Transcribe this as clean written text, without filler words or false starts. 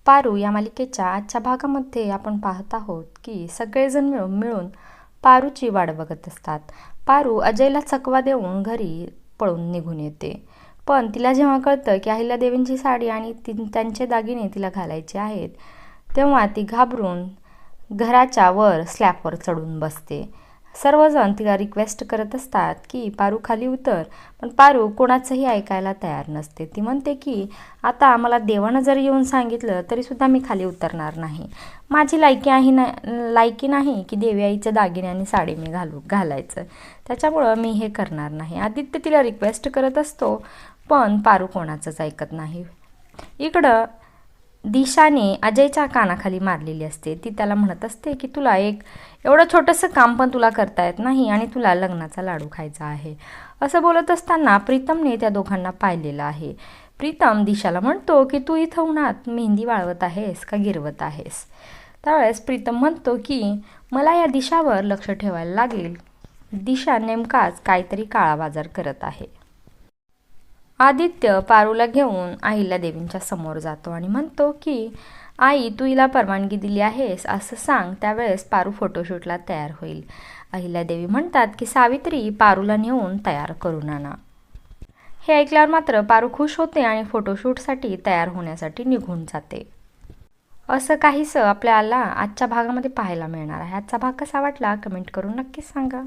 पारू या मालिकेच्या आजच्या भागामध्ये आपण पाहत आहोत की सगळेजण मिळून पारूची वाट बघत असतात. पारू अजयला चकवा देऊन घरी पळून निघून येते. पण तिला जेव्हा कळतं की अहिल्यादेवींची साडी आणि त्यांचे दागिने तिला घालायचे आहेत, तेव्हा ती घाबरून घराच्या वर स्लॅपवर चढून बसते. सर्वजण तिला रिक्वेस्ट करत असतात की पारू खाली उतर, पण पारू कोणाचंही ऐकायला तयार नसते. ती म्हणते की आता मला देवानं जर येऊन सांगितलं तरीसुद्धा मी खाली उतरणार नाही. माझी लायकी नाही की देवी आईच्या दागिने आणि साडी मी घालायचं, त्याच्यामुळं मी हे करणार नाही. आदित्य तिला रिक्वेस्ट करत असतो, पण पारू कोणाचंच ऐकत नाही. इकडं दिशाने अजयच्या कानाखाली मारलेली असते. ती त्याला म्हणत असते की तुला एवढं छोटंसं काम पण तुला करता येत नाही आणि तुला लग्नाचा लाडू खायचा आहे. असं बोलत असताना प्रीतमने त्या दोघांना पाहिलेलं आहे. प्रीतम दिशाला म्हणतो की तू इथं उन्हात मेहंदी वाळवत आहेस का गिरवत आहेस? त्यावेळेस प्रीतम म्हणतो की मला या दिशावर लक्ष ठेवायला लागेल. दिशा नेमकाच काहीतरी काळाबाजार करत आहे. आदित्य पारूला घेऊन अहिल्यादेवींच्या समोर जातो आणि म्हणतो की आई, तू हिला परवानगी दिली आहेस असं सांग. त्यावेळेस पारू फोटोशूटला तयार होईल. अहिल्यादेवी म्हणतात की सावित्री, पारूला नेऊन तयार करून आणा. हे ऐकल्यावर मात्र पारू खुश होते आणि फोटोशूटसाठी तयार होण्यासाठी निघून जाते. असं काहीसं आपल्याला आजच्या भागामध्ये पाहायला मिळणार आहे. आजचा भाग कसा वाटला कमेंट करून नक्कीच सांगा.